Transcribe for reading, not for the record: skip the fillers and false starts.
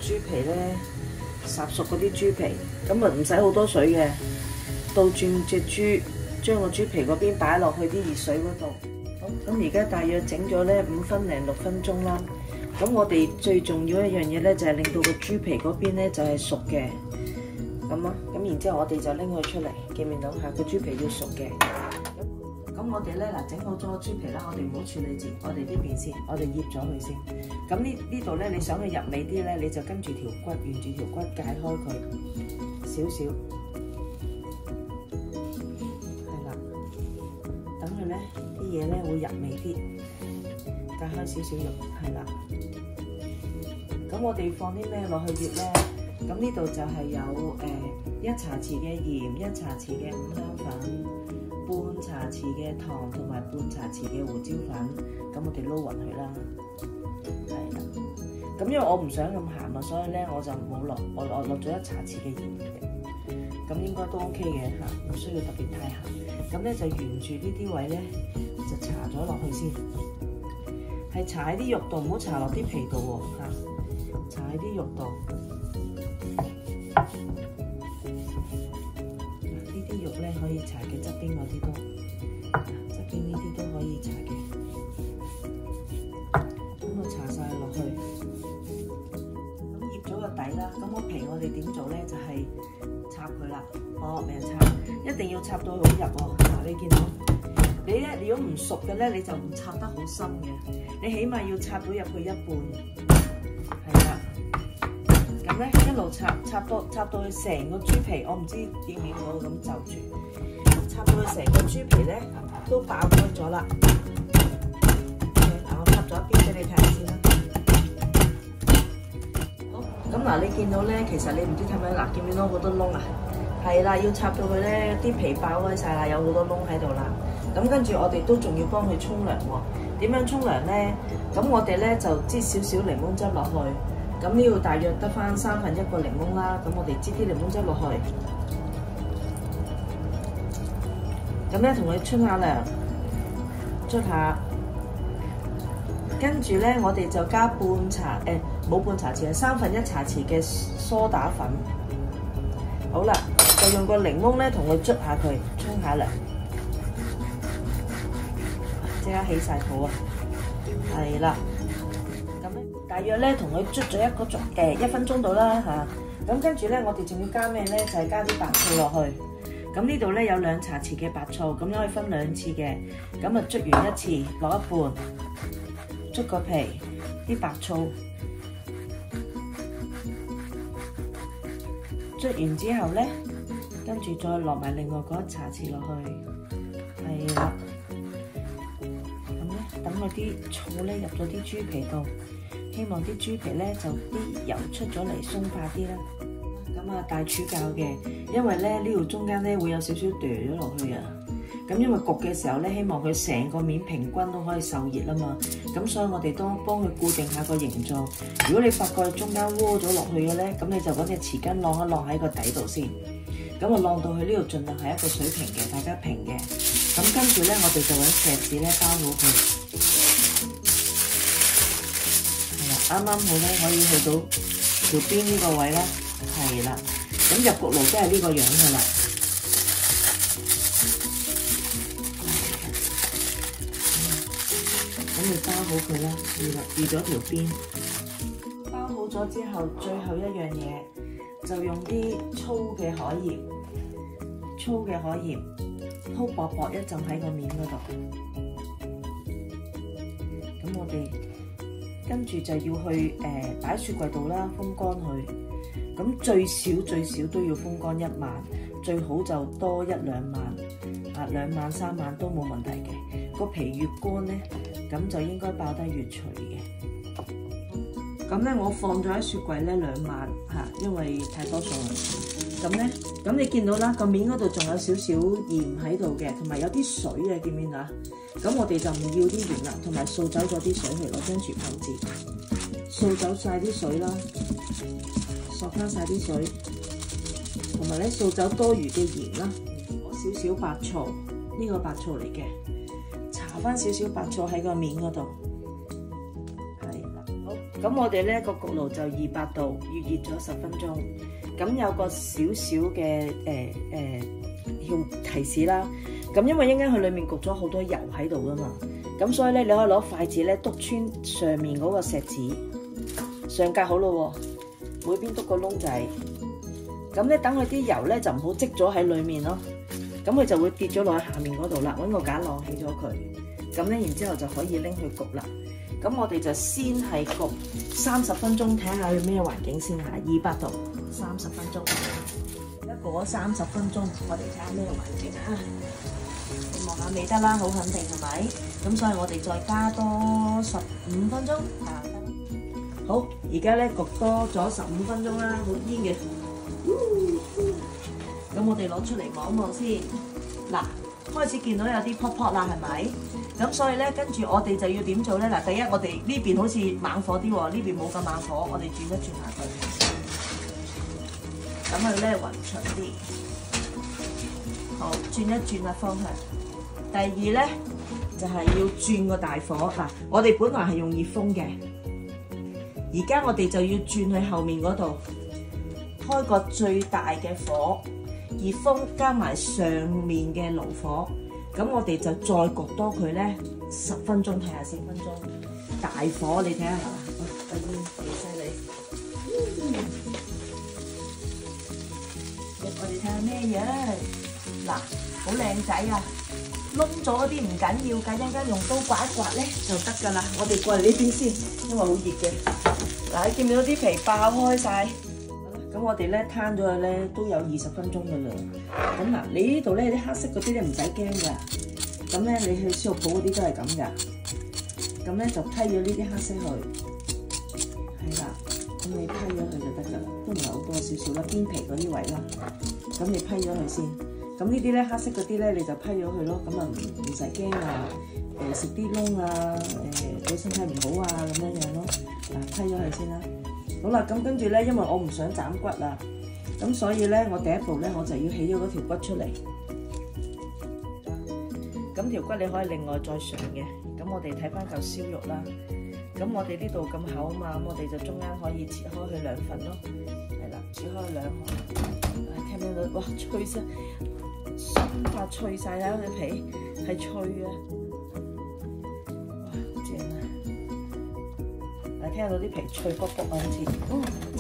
豬皮咧，烚熟嗰啲豬皮，咁啊唔使好多水嘅，倒轉隻豬，將個豬皮嗰邊擺落去啲熱水嗰度。好，咁而家大約整咗咧5分零6分鐘啦。咁我哋最重要一樣嘢咧，就係令到個豬皮嗰邊咧就係熟嘅。咁啊，咁然之後我哋就拎佢出嚟，見唔見到嚇？個豬皮要熟嘅。咁我哋咧嗱整好咗個豬皮啦，我哋唔好處理住，我哋呢邊先，我哋醃咗佢先。咁呢度咧，你想佢入味啲咧，你就跟住條骨，沿住條骨解開佢少少，係啦。等佢咧啲嘢咧會入味啲，解開少少肉，係啦。咁我哋放啲咩落去醃咧？咁呢度就係有1茶匙嘅鹽，1茶匙嘅五香粉，半茶匙嘅糖同埋半茶匙嘅胡椒粉。咁我哋撈勻佢啦，係啦。咁因為我唔想咁鹹啊，所以咧我就冇落，我落咗1茶匙嘅鹽嘅。咁應該都 OK 嘅嚇，唔需要特別太鹹。咁咧就沿住呢啲位咧就搽咗落去先，係搽喺啲肉度，唔好搽落啲皮度喎嚇，搽喺啲肉度。呢啲肉咧可以搽嘅，側邊嗰啲都，側邊呢啲都可以搽嘅。咁我搽晒落去，咁醃咗個底啦。咁個皮我哋點做咧？就係插佢啦，搏命插，一定要插到好入喎。嗱，你見到你咧，如果唔熟嘅咧，你就唔插得好深嘅，你起碼要插到入去一半，係啦。咁咧一路插到佢成個豬皮，我唔知見唔見到咁就住，插到佢成個豬皮咧都爆開咗啦。嗱，我插咗一邊俾你睇下先啦。好，咁嗱，你見到咧，其實你唔知睇唔睇嗱，見唔見到好多窿啊？係啦，要插到佢咧啲皮爆開晒啦，有好多窿喺度啦。咁跟住我哋都仲要幫佢沖涼喎。點樣沖涼咧？咁我哋咧就擠少少檸檬汁落去。咁呢度大約得翻1/3個檸檬啦，咁我哋擠啲檸檬汁落去，咁咧同佢沖下涼，捽下，跟住咧我哋就加冇半茶匙，係1/3茶匙嘅梳打粉。好啦，就用個檸檬咧同佢捽下佢，沖下涼，即刻起晒泡啊！係啦。大約咧同佢捽咗1分鐘到啦嚇，咁跟住咧我哋仲要加咩咧？就係加啲白醋落去。咁呢度咧有2茶匙嘅白醋，咁可以分2次嘅。咁啊捽完1次落一半，捽個皮，啲白醋，捽完之後咧，跟住再落埋另外嗰1茶匙落去，係啦。咁咧等嗰啲醋咧入咗啲豬皮度。希望啲豬皮咧就啲油出咗嚟鬆化啲啦。咁啊大廚教嘅，因為咧呢度中間咧會有少少墮咗落去啊。咁因為焗嘅時候咧，希望佢成個面平均都可以受熱啊嘛。咁所以我哋都幫佢固定下個形狀。如果你發覺中間窩咗落去嘅咧，咁你就揾隻匙羹晾一晾喺個底度先。咁啊晾到佢呢度盡量係一個水平嘅，大家平嘅。咁跟住咧，我哋就揾錫紙咧包好佢。啱啱好咧，可以去到條邊呢個位啦，係啦。咁入焗爐都係呢個樣㗎啦。咁你包好佢啦，預咗條邊。包好咗之後，最後一樣嘢就用啲粗嘅海鹽，鋪薄薄一浸喺個面嗰度。咁我哋跟住就要去擺雪櫃度啦，風乾佢。咁最少都要風乾1晚，最好就多1-2晚，2晚3晚都冇問題嘅。個皮越乾咧，咁就應該爆得越脆嘅。咁咧我放咗喺雪櫃咧2晚嚇，因為太多餸啦。咁咧，咁你見到啦，個面嗰度仲有少少鹽喺度嘅，同埋有啲水啊，見唔見啊？咁我哋就唔要啲鹽啦，同埋掃走咗啲水去攞張絕口紙，掃走晒啲水啦，索翻晒啲水，同埋咧掃走多餘嘅鹽啦，攞少少白醋，呢個白醋嚟嘅，搽翻少少白醋喺個面嗰度，係啦，好。咁我哋咧個焗爐就200度，預熱咗10分鐘。咁有個少少嘅要提示啦。咁因為一陣間佢裡面焗咗好多油喺度噶嘛，咁所以咧你可以攞筷子咧篤穿上面嗰個錫紙，上格好咯喎，每邊篤個窿仔。咁咧等佢啲油咧就唔好積咗喺裡面咯，咁佢就會跌咗落去下面嗰度啦。揾個架晾起咗佢，咁咧然之後就可以拎去焗啦。咁我哋就先係焗30分鐘，睇下佢咩環境先嚇。200度30分鐘，一焗咗30分鐘，我哋睇下咩環境啊？你望下未得啦，好肯定係咪？咁所以我哋再加多15分鐘啊！好，而家咧焗多咗15分鐘啦，好煙嘅。咁我哋攞出嚟望望先。嗱，開始見到有啲泡泡啦，係咪？咁所以咧，跟住我哋就要點做咧？嗱，第一我哋呢邊好似猛火啲喎，呢邊冇咁猛火，我哋轉一轉下佢，等佢咧勻循啲。好，轉一轉下方向。第二咧就係要轉個大火。嗱，我哋本來係用熱風嘅，而家我哋就要轉去後面嗰度，開個最大嘅火，熱風加埋上面嘅爐火。咁我哋就再焗多佢咧10分鐘，睇下10分鐘。大火你睇下係嘛？個煙幾犀利！我哋睇下咩樣？嗱，好靚仔啊！燶咗嗰啲唔緊要㗎，一陣間用刀刮一刮咧就得㗎啦。我哋過嚟呢邊先，因為好熱嘅。嗱，你見唔見到啲皮爆開晒？咁我哋咧攤咗佢咧都有20分鐘㗎啦。咁嗱，你呢度咧啲黑色嗰啲咧唔使驚㗎。咁咧你去燒肉鋪嗰啲都係咁㗎。咁咧就批咗呢啲黑色去，係啦。咁你批咗佢就得㗎啦，都唔係好多，少少啦，邊皮嗰啲位啦。咁你批咗佢先。咁呢啲咧黑色嗰啲咧你就批咗佢咯。咁啊唔使驚話食啲窿啊，對身體唔好啊咁樣咯。嗱，批咗佢先啦。好啦，咁跟住咧，因為我唔想斬骨啦，咁所以咧，我第一步咧，我就要起咗嗰條骨出嚟。咁條骨你可以另外再上嘅。咁我哋睇翻嚿燒肉啦。咁我哋呢度咁厚啊嘛，咁我哋就中間可以切開佢2份咯。係啦，切開2項。聽唔聽到？哇，脆聲，鬆化脆晒啦！佢皮係脆嘅。哇，正啊！聽到啲皮脆卜卜啊，好似，正。